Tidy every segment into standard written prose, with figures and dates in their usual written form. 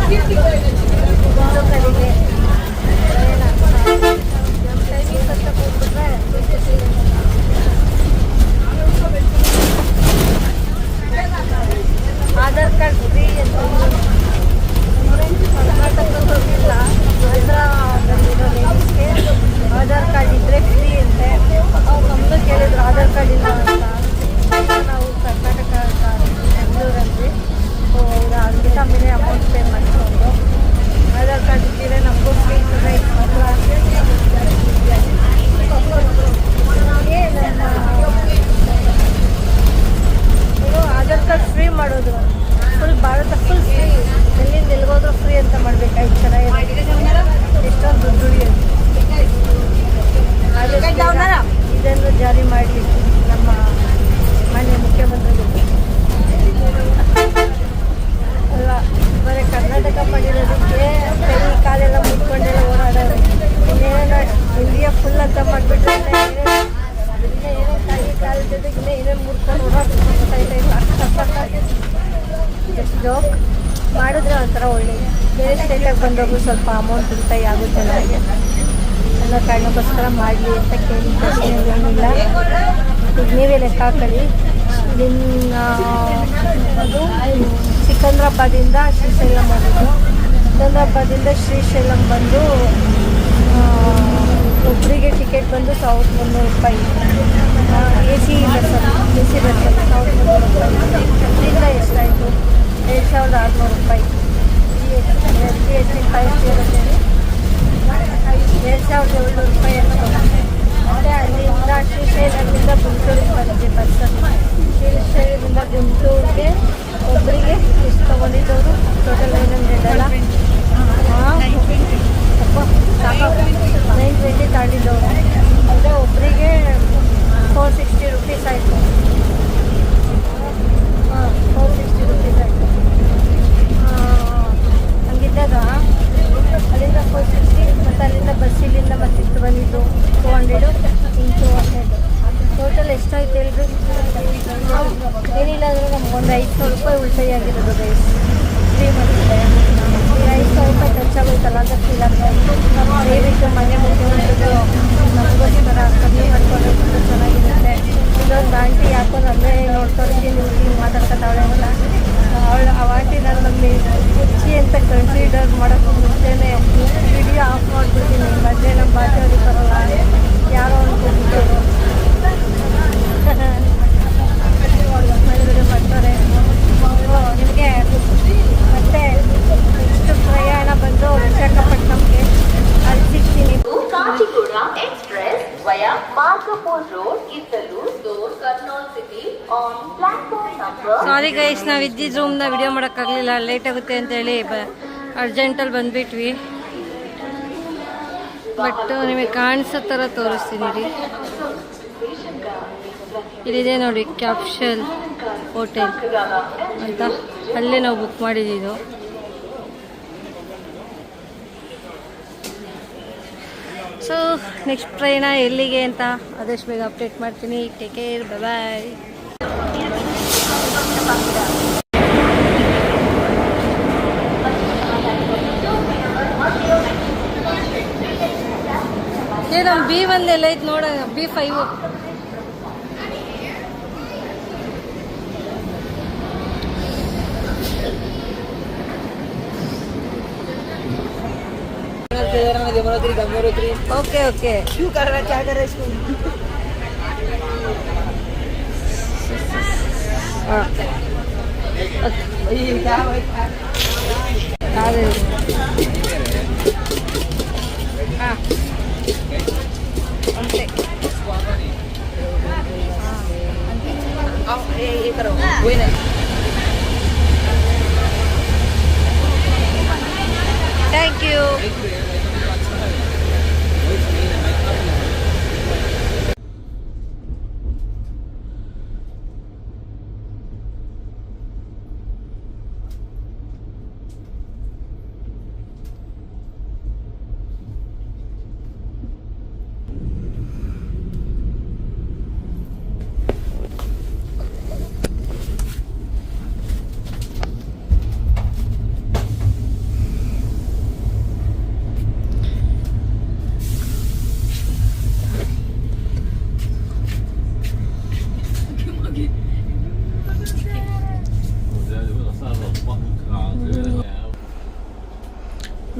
ಕಡೆಗೆ ಟೈಮಿಂಗ್ ಅಂತ ಹೋಗ್ಬಿಟ್ರೆ ಆಧಾರ್ ಕಾರ್ಡ್ ಫ್ರೀ ಅಂತ ಕರ್ನಾಟಕ ಹೋಗಿಲ್ಲ ಆಂಧ್ರದಲ್ಲಿರೋ ಲೇಡೀಸ್ಗೆ ಆಧಾರ್ ಕಾರ್ಡ್ ಇದ್ದರೆ ಫ್ರೀ ಅಂತೆ. ನಮ್ಮದು ಕೇಳಿದ್ರು ಆಧಾರ್ ಕಾರ್ಡ್ ಇಲ್ಲ ಅಂತ. ನಾವು ಕರ್ನಾಟಕ ಬೆಂಗಳೂರಲ್ಲಿ ಹೌದಾ ಅದಕ್ಕಿಂತ ಮೇಲೆ ಅಮೌಂಟ್ ಪೇ ಮಾಡಿಕೊಂಡು ಆಧಾರ್ ಕಾರ್ಡ್ ಇದ್ದರೆ ನಮಗೂ ಫ್ರೀ ಆಧಾರ್ ಕಾರ್ಡ್ ಫ್ರೀ ಮಾಡೋದು ಫುಲ್ ಭಾರತ ಫುಲ್ ಫ್ರೀ. ಎಲ್ಲಿಂದ ಎಲ್ಲಿಗೋದ್ರೂ ಫ್ರೀ ಅಂತ ಮಾಡಬೇಕಾಯ್ತು. ಚೆನ್ನಾಗಿದೆ. ಎಷ್ಟೊಂದು ದುಡ್ಡು ಉಳಿಯೋದು. ಇದನ್ನು ಜಾರಿ ಮಾಡಿ ನಮ್ಮ ಮಾನ್ಯ ಮುಖ್ಯಮಂತ್ರಿಗಳು ಅಲ್ಲ ಬರೀ ಕರ್ನಾಟಕ ಮಾಡಿರೋದಕ್ಕೆ ಕೈ ಕಾಲೆಲ್ಲ ಮುಟ್ಕೊಂಡೆಲ್ಲ ಓಡಾಡೋದು. ಇನ್ನೇನೋ ಇಂಡಿಯಾ ಫುಲ್ ಅಂತ ಮಾಡಿಬಿಟ್ರೆ ಏನೇನು ಕೈ ಕಾಲ ಜೊತೆಗೆ ಏನೇನು ಮುಟ್ಕೊಂಡು ಓಡಾಡ್ತಾ ಇಲ್ಲ. ಜಸ್ಟ್ ಜೋಕ್ ಮಾಡಿದ್ರೆ ಒಂಥರ ಒಳ್ಳೆಯದು. ಬೇರೆ ಸ್ಟೇಟಾಗಿ ಬಂದೋಗು ಸ್ವಲ್ಪ ಅಮೌಂಟ್ ಉಳಿತಾಯ ಆಗುತ್ತೆ ನನಗೆ ಅನ್ನೋ ಕಾರಣಕ್ಕೋಸ್ಕರ ಮಾಡಲಿ ಅಂತ ಕೇಳಿದ್ದೆ. ಏನಿಲ್ಲ, ಈಗ ನೀವೇ ಲೆಕ್ಕ ಹಾಕೊಳ್ಳಿ. ಅದು ಸಿಕಂದ್ರಾಬಾದಿಂದ ಶ್ರೀಶೈಲಂ ಹೋಗೋದು. ಸಿಕಂದ್ರಾಬಾದಿಂದ ಶ್ರೀಶೈಲಂ ಬಂದು ಒಬ್ಬರಿಗೆ ಟಿಕೆಟ್ ಬಂದು 1300 ರೂಪಾಯಿ. ಎ ಸಿ ಬಸ್ಸಲ್ಲಿ 1300 ರೂಪಾಯಿ. ಅದರಿಂದ ಎಷ್ಟಾಯಿತು? 2600 ರೂಪಾಯಿ. ಹೆಚ್ಚಿನ ಪಾಯಸಿ ಇರುತ್ತೆ 2700 ರೂಪಾಯಿಯನ್ನು ಬರುತ್ತೆ. ಮತ್ತು ಅಲ್ಲಿಂದ ಶ್ರೀಶೈಲದಿಂದ ಗುಂಟೂರಿಗೆ ಬಂದಿದೆ ಬಸ್ಸಲ್ಲಿ. ಶ್ರೀಶೈಲದಿಂದ ಗುಂಟೂರಿಗೆ ಒಬ್ಬರಿಗೆ ಎಷ್ಟು ತೊಗೊಂಡಿದ್ದವರು ಟೋಟಲ್ 900 ಅಲ್ಲ ಸಾಕು 920 ತಗೊಂಡಿದ್ದವರು. ಅಂದರೆ ಒಬ್ಬರಿಗೆ 460 ರೂಪೀಸ್ ಆಯಿತು. 460 ರೂಪೀಸ್ ಆಯಿತು. ಹಂಗಿದ್ದಾಗ ಅಲ್ಲಿಂದ 460 ಮತ್ತು ಅಲ್ಲಿಂದ ಬಸ್ಸಿಲಿಂದ ಮತ್ತೆ ಇತ್ತು ಬಂದಿದ್ದು 200 ಇಂಟು 100 ಟೋಟಲ್ ಎಷ್ಟಾಯ್ತು ಹೇಳ್ರಿ? ಏನಿಲ್ಲ ಅಂದರೆ ನಮಗೊಂದು 500 ರೂಪಾಯಿ ಉಳಿತಾಯ ಆಗಿರೋದು ಗೈಸ್. ಫ್ರೀ ಮಾಡಿದ್ದಾರೆ. ಈ 500 ರೂಪಾಯಿ ಖರ್ಚಾಗೋಯ್ತಲ್ಲ ಅಂತ ಫೀಲ್ ಆಗ್ತಾಯಿತ್ತು. ದಯವಿಟ್ಟು ಮನೆ ಮುಖ್ಯಮಂತ್ರಿಗಳು ನಮಗೋಸ್ಕರ ಕಮ್ಮಿ ಮಾಡ್ಕೊಂಡು ಚೆನ್ನಾಗಿರುತ್ತೆ. ಇದೊಂದು ಆಂಟಿ ಯಾಕೋ ನನ್ನೇ ನೋಡ್ಕೊಳ್ತೀನಿ ಹಿಂಗೆ ಮಾತಾಡ್ಕೊತಾವಳೆ ಅಂತ. ಆ ಆಂಟಿ ನಾನು ನಮಗೆ ಹುಚ್ಚಿ ಅಂತ ಕನ್ಸಿಡರ್ ಮಾಡೋಕ್ಕೆ ಮುಂಚೆನೇ ವಿಡಿಯೋ ಆಫ್ ಮಾಡಿಬಿಡ್ತೀನಿ. ಮತ್ತೆ ನಮ್ಮ ಭಾಷೆಯವ್ರಿಗೆ ಬರೋಲ್ಲ ಯಾರೋ ಅಂದ್ಕೊಂಡ್ಬಿಟ್ಟು ವಿಡಿಯೋ ಮಾಡ್ತಾರೆ. ನಿಮಗೆ ಮತ್ತೆ ಇಷ್ಟು ಪ್ರಯಾಣ ಬಂದು ವಿಶಾಖಪಟ್ಟಣಂಗೆ ಅಲ್ಲಿ ಸಿಗ್ತೀನಿ. Kacheguda express via Markapur road ಇದ್ದಲು Kurnool city on platform number. Sorry guys, ನಾವು ಇದ್ದಿದ್ದ ರೂಮ್ನ ವಿಡಿಯೋ ಮಾಡೋಕ್ಕಾಗಲಿಲ್ಲ, ಲೇಟ್ ಆಗುತ್ತೆ ಅಂತೇಳಿ ಅರ್ಜೆಂಟಲ್ಲಿ ಬಂದುಬಿಟ್ವಿ. ಬಟ್ ನಿಮಗೆ ಕಾಣಿಸೋ ಥರ ತೋರಿಸ್ತೀನಿ ರೀ. ಇಲ್ಲಿದೆ ನೋಡಿ ಕ್ಯಾಪ್ಷಲ್ ಹೋಟೆಲ್ ಅಂತ, ಅಲ್ಲೇ ನಾವು ಬುಕ್ ಮಾಡಿದ್ದು. ಸೊ ನೆಕ್ಸ್ಟ್ ಟ್ರೈನ ಎಲ್ಲಿಗೆ ಅಂತ ಆದಷ್ಟು ಬೇಗ ಅಪ್ಡೇಟ್ ಮಾಡ್ತೀನಿ. ಟೇಕ್ ಕೇರ್, ಬಾಯ್. ನಮ್ಮ B1 ಎಲ್ಲ ಐತೆ ನೋಡೋಣ. B5 ओके ओके क्यों कर रहा है, क्या कर रहा है इसको? क्या ये करो वही नहीं. Thank you.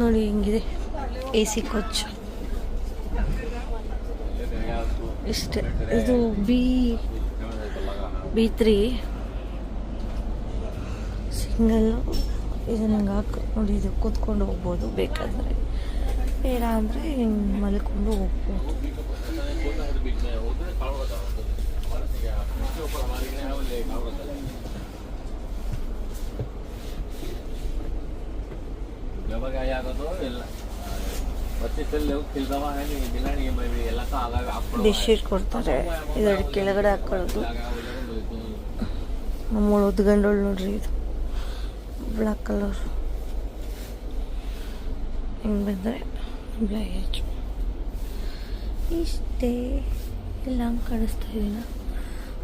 ನೋಡಿ ಹಿಂಗಿದೆ AC ಕೋಚ್. ಇಷ್ಟೇ. ಇದು B3 ಸಿಂಗಲ್. ಇದು ನಂಗೆ ಹಾಕು ನೋಡಿ, ಇದು ಕೂತ್ಕೊಂಡು ಹೋಗ್ಬೋದು ಬೇಕಾದರೆ, ಬೇಡ ಅಂದರೆ ಹಿಂಗೆ ಮಲ್ಕೊಂಡು ಹೋಗ್ಬೋದು. ಬೆಡ್ಶೀಟ್ ಕೊಡ್ತಾರೆ, ಇದರ ಕೆಳಗಡೆ ಹಾಕೊಳ್ಳೋದು. ನಮ್ಮಳು ಉದ್ಗಂಡೋಳು ನೋಡ್ರಿ, ಇದು ಬ್ಲ್ಯಾಕ್ ಕಲರ್. ಹಿಂಗೆ ಬಂದರೆ ಬ್ಲೈಜ್. ಇಷ್ಟೇ. ಇಲ್ಲ ಹಂಗೆ ಕಾಣಿಸ್ತಾ ಇದೀನ.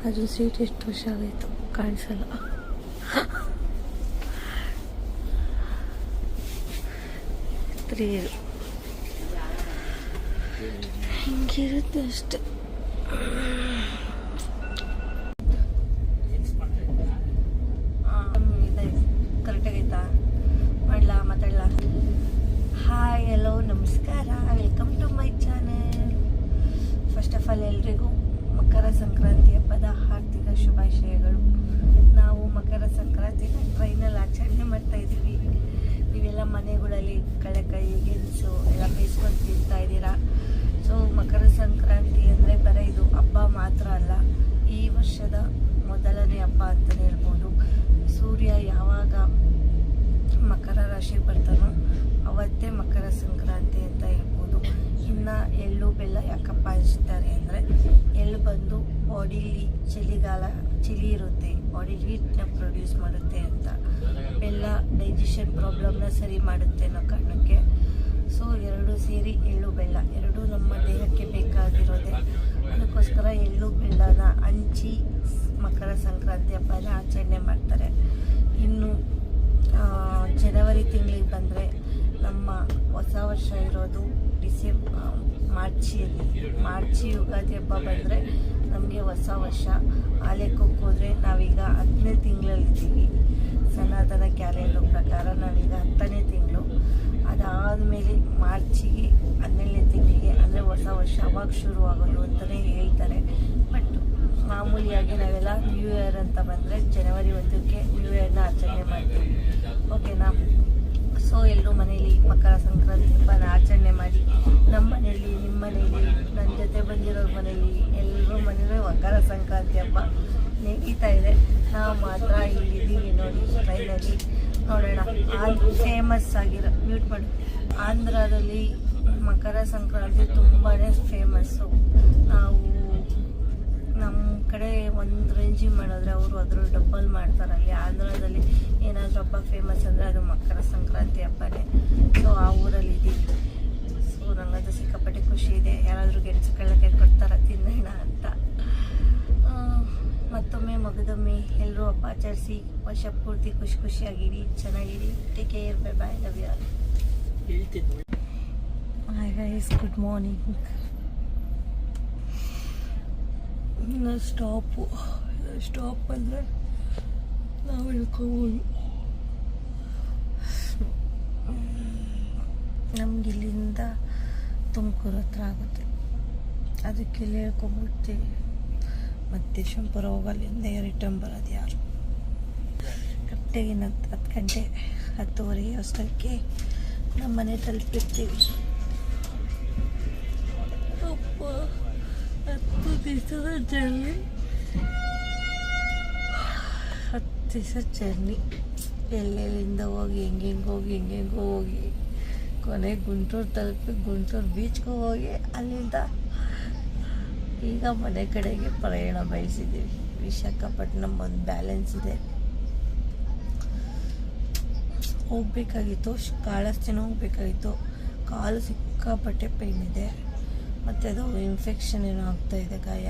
ಅದು ಸೀಟ್ ಎಷ್ಟು ವರ್ಷ ಆಗೋಯ್ತು ಕಾಣಿಸಲ್ಲ. ಹಿಂಗಿರುತ್ತೆ ಅಷ್ಟೆ. ಕರೆಕ್ಟಾಗೈತಾ? ಮಾಡಲಾ ಮಾತಾಡಲಾ? ಹಾಯ್, ಹಲೋ, ನಮಸ್ಕಾರ, welcome to my channel. First of all ಎಲ್ರಿಗೂ ಮಕರ ಸಂಕ್ರಾಂತಿ ಹಬ್ಬದ ಹಾರ್ದಿಕ ಶುಭಾಶಯಗಳು. ನಾವು ಮಕರ ಸಂಕ್ರಾಂತಿನ ಟ್ರೈನಲ್ಲಿ ಆಚರಣೆ ಮಾಡ್ತಾ ಇದ್ದೀವಿ. ನೀವೆಲ್ಲ ಮನೆಗಳಲ್ಲಿ ಕಳೆಕಾಯಿ, ಗೆಣಸು ಎಲ್ಲ ಬೇಯಿಸ್ಕೊಂಡು ತಿಂತಾ ಇದ್ದೀರಾ. ಸೊ ಮಕರ ಸಂಕ್ರಾಂತಿ ಅಂದರೆ ಬರೀ ಇದು ಹಬ್ಬ ಮಾತ್ರ ಅಲ್ಲ, ಈ ವರ್ಷದ ಮೊದಲನೇ ಹಬ್ಬ ಅಂತಲೇ ಹೇಳ್ಬೋದು. ಸೂರ್ಯ ಯಾವಾಗ ಮಕರ ರಾಶಿಗೆ ಬರ್ತಾನೋ ಅವತ್ತೇ ಮಕರ ಸಂಕ್ರಾಂತಿ ಅಂತ ಹೇಳ್ಬೋದು. ಇನ್ನು ಎಳ್ಳು ಬೆಲ್ಲ ಯಾಕಪ್ಪ ಹಂಚ್ತಾರೆ ಅಂದರೆ, ಎಳ್ಳು ಬಂದು ಬಾಡಿಲಿ ಚಳಿ ಇರುತ್ತೆ, ಬಾಡಿಲಿ ಹೀಟ್ನ ಪ್ರೊಡ್ಯೂಸ್ ಮಾಡುತ್ತೆ ಅಂತ. ಬೆಲ್ಲ ಡೈಜೆಷನ್ ಪ್ರಾಬ್ಲಮ್ನ ಸರಿ ಮಾಡುತ್ತೆ ಅನ್ನೋ ಕಾರಣಕ್ಕೆ. ಸೊ ಎರಡು ಸೇರಿ ಎಳ್ಳು ಬೆಲ್ಲ ಎರಡೂ ನಮ್ಮ ದೇಹಕ್ಕೆ ಬೇಕಾಗಿರೋದೆ. ಅದಕ್ಕೋಸ್ಕರ ಎಳ್ಳು ಬೆಲ್ಲನ ಹಂಚಿ ಮಕರ ಸಂಕ್ರಾಂತಿ ಹಬ್ಬನ ಆಚರಣೆ ಮಾಡ್ತಾರೆ. ಇನ್ನು ಜನವರಿ ತಿಂಗಳಿಗೆ ಬಂದರೆ ನಮ್ಮ ಹೊಸ ವರ್ಷ ಇರೋದು ಮಾರ್ಚಿ ಯುಗಾದಿ ಹಬ್ಬ ಬಂದರೆ ನಮಗೆ ಹೊಸ ವರ್ಷ. ಆ ಲೆಕ್ಕಕ್ಕೆ ಹೋದರೆ ನಾವೀಗ 10ನೇ ತಿಂಗಳಲ್ಲಿದ್ದೀವಿ. ಸನಾತನ ಕ್ಯಾಲೆಂಡರ್ ಪ್ರಕಾರ ನಾವೀಗ 10ನೇ ತಿಂಗಳು. ಅದಾದಮೇಲೆ ಮಾರ್ಚಿಗೆ 12ನೇ ತಿಂಗಳಿಗೆ ಅಂದರೆ ಹೊಸ ವರ್ಷ ಅವಾಗ ಶುರುವಾಗೋದು ಅಂತಲೇ ಹೇಳ್ತಾರೆ. ಬಟ್ ಮಾಮೂಲಿಯಾಗಿ ನಾವೆಲ್ಲ ನ್ಯೂ ಇಯರ್ ಅಂತ ಬಂದರೆ ಜನವರಿ 1ಕ್ಕೆ ನ್ಯೂ ಇಯರ್ನ ಆಚರಣೆ ಮಾಡ್ತೀವಿ. ಓಕೆನಾ? ಸೊ ಎಲ್ಲರೂ ಮನೇಲಿ ಮಕರ ಸಂಕ್ರಾಂತಿ ಹಬ್ಬನ ಆಚರಣೆ ಮಾಡಿ. ನಮ್ಮ ಮನೇಲಿ, ನಿಮ್ಮ ಮನೇಲಿ, ನನ್ನ ಜೊತೆ ಬಂದಿರೋರ ಮನೇಲಿ, ಎಲ್ಲರೂ ಮನೇಲಿ ಮಕರ ಸಂಕ್ರಾಂತಿ ಹಬ್ಬ ನಡೀತಾ ಇದೆ. ನಾವು ಮಾತ್ರ ಇಲ್ಲಿದ್ದೀವಿ ನೋಡಿ ಟ್ರೈನಲ್ಲಿ. ನೋಡೋಣ. ಫೇಮಸ್ ಆಗಿರೋ ಮ್ಯೂಟ್ ಮಾಡಿ. ಆಂಧ್ರದಲ್ಲಿ ಮಕರ ಸಂಕ್ರಾಂತಿ ತುಂಬಾ ಫೇಮಸ್ಸು. ನಾವು ನಮ್ಮ ಕಡೆ ಒಂದು ರೇಂಜಿಗೆ ಮಾಡಿದ್ರೆ ಅವರು ಅದ್ರ ಡಬ್ಬಲ್ ಮಾಡ್ತಾರೆ. ಅಲ್ಲಿ ಆಂಧ್ರದಲ್ಲಿ ಏನಾದರೂ ಹಬ್ಬ ಫೇಮಸ್ ಅಂದರೆ ಅದು ಮಕರ ಸಂಕ್ರಾಂತಿ ಹಬ್ಬನೇ. ಸೊ ಆ ಊರಲ್ಲಿ ಇದ್ದೀವಿ. ಸೊ ನನಗದು ಸಿಕ್ಕಾಪಟ್ಟೆ ಖುಷಿ ಇದೆ. ಯಾರಾದರೂ ಗೆಣಸು ಕಳ್ಳಕ್ಕೆ ಕೊಡ್ತಾರ ತಿನ್ನೋಣ ಅಂತ. ಮತ್ತೊಮ್ಮೆ ಮಗದೊಮ್ಮೆ ಎಲ್ಲರೂ ಹಬ್ಬ ಆಚರಿಸಿ ವರ್ಷ ಪೂರ್ತಿ ಖುಷಿಯಾಗಿರಿ, ಚೆನ್ನಾಗಿರಿ. Take care, bye bye, love you all. Hi guys, good morning. ಇನ್ನು ಸ್ಟಾಪ್ ಅಂದರೆ ನಾವು ಇಳ್ಕೋಬೋದು. ನಮಗಿಲ್ಲಿಂದ ತುಮಕೂರು ಹತ್ರ ಆಗುತ್ತೆ, ಅದಕ್ಕೆ ಇಲ್ಲಿ ಹೇಳ್ಕೊಂಬಿಡ್ತೀವಿ. ಮತ್ತು ಶಂಪುರ ಹೋಗಲ್ಲಿಂದ ರಿಟರ್ನ್ ಬರೋದು ಯಾರು. ಕರೆಕ್ಟಾಗಿ 10 ಗಂಟೆ 10:30 ಅಷ್ಟಕ್ಕೆ ನಮ್ಮ ಮನೆ ತಲುಪಿರ್ತೀವಿ. 10 ದಿವಸದ ಜರ್ನಿ, 10 ದಿವಸ ಜರ್ನಿ. ಎಲ್ಲೆಲ್ಲಿಂದ ಹೋಗಿ ಹೆಂಗೆಂಗೋ ಹೋಗಿ ಕೊನೆಗೆ ಗುಂಟೂರು ತಲುಪಿ ಗುಂಟೂರು ಬೀಚ್ಗೆ ಹೋಗಿ ಅಲ್ಲಿಂದ ಈಗ ಮನೆ ಕಡೆಗೆ ಪ್ರಯಾಣ ಬಯಸಿದ್ದೀವಿ. ವಿಶಾಖಪಟ್ಟಣಂ ಒಂದು ಬ್ಯಾಲೆನ್ಸ್ ಇದೆ, ಹೋಗಬೇಕಾಗಿತ್ತು. ಕಾಳಸ್ತಿನ ಹೋಗಬೇಕಾಗಿತ್ತು. ಕಾಲು ಸಿಕ್ಕಾಪಟ್ಟೆ ಪೇಯ್ನ್ ಇದೆ, ಮತ್ತು ಅದು ಇನ್ಫೆಕ್ಷನ್ ಏನೋ ಆಗ್ತಾಯಿದೆ ಗಾಯ.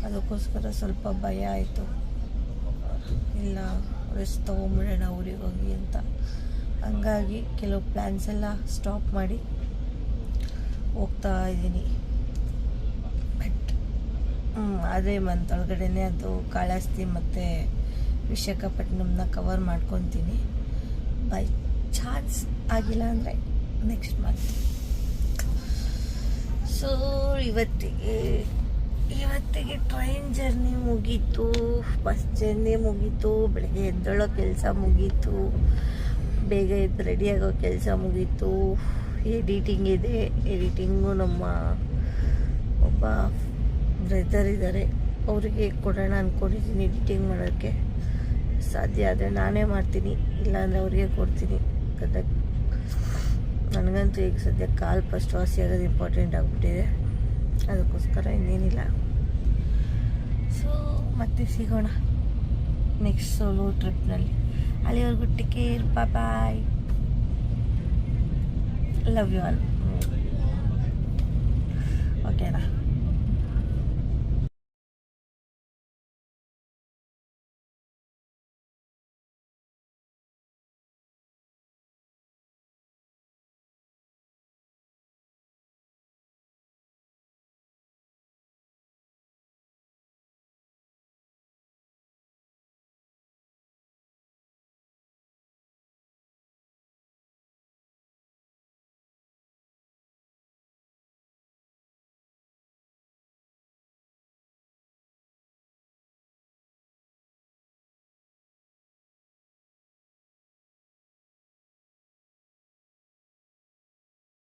ಅದಕ್ಕೋಸ್ಕರ ಸ್ವಲ್ಪ ಭಯ ಆಯಿತು. ಇಲ್ಲ ರೆಸ್ಟ್ ತೊಗೊಂಬಿಡೋಣ ಊರಿಗೆ ಹೋಗಿ ಅಂತ. ಹಂಗಾಗಿ ಕೆಲವು ಪ್ಲ್ಯಾನ್ಸ್ ಎಲ್ಲ ಸ್ಟಾಪ್ ಮಾಡಿ ಹೋಗ್ತಾ ಇದ್ದೀನಿ. ಬಟ್ ಅದೇ ಮಂತ್ ಒಳಗಡೆನೇ ಅದು ಕಾಳಹಸ್ತಿ ಮತ್ತು ವಿಶಾಖಪಟ್ಟಣಂನ ಕವರ್ ಮಾಡ್ಕೊತೀನಿ. ಬೈ ಚಾನ್ಸ್ ಆಗಿಲ್ಲ ಅಂದರೆ ನೆಕ್ಸ್ಟ್ ಮಂತ್. ಸೊ ಇವತ್ತಿಗೆ ಟ್ರೈನ್ ಜರ್ನಿ ಮುಗೀತು, ಬಸ್ ಜರ್ನಿ ಮುಗೀತು, ಬೆಳಗ್ಗೆ ಎದ್ದೇಳೋ ಕೆಲಸ ಮುಗೀತು, ಬೇಗ ಎದ್ದು ರೆಡಿಯಾಗೋ ಕೆಲಸ ಮುಗೀತು. ಎಡಿಟಿಂಗ್ ಇದೆ, ಎಡಿಟಿಂಗು ನಮ್ಮ ಒಬ್ಬ ಬ್ರದರ್ ಇದ್ದಾರೆ, ಅವರಿಗೆ ಕೊಡೋಣ ಅಂದ್ಕೊಂಡಿದ್ದೀನಿ ಎಡಿಟಿಂಗ್ ಮಾಡೋಕ್ಕೆ. ಸಾಧ್ಯ ಆದರೆ ನಾನೇ ಮಾಡ್ತೀನಿ, ಇಲ್ಲಾಂದರೆ ಅವರಿಗೆ ಕೊಡ್ತೀನಿ. ನನಗಂತೂ ಈಗ ಸದ್ಯ ಕಾಲು ಫಸ್ಟ್ ವಾಸಿ ಆಗೋದು ಇಂಪಾರ್ಟೆಂಟ್ ಆಗಿಬಿಟ್ಟಿದೆ, ಅದಕ್ಕೋಸ್ಕರ ಇನ್ನೇನಿಲ್ಲ. ಸೊ ಮತ್ತೆ ಸಿಗೋಣ ನೆಕ್ಸ್ಟ್ ಸೋಲೋ ಟ್ರಿಪ್ನಲ್ಲಿ. ಅಲ್ಲಿವರೆಗೂ take care, bye, love you all. ಓಕೆನಾ?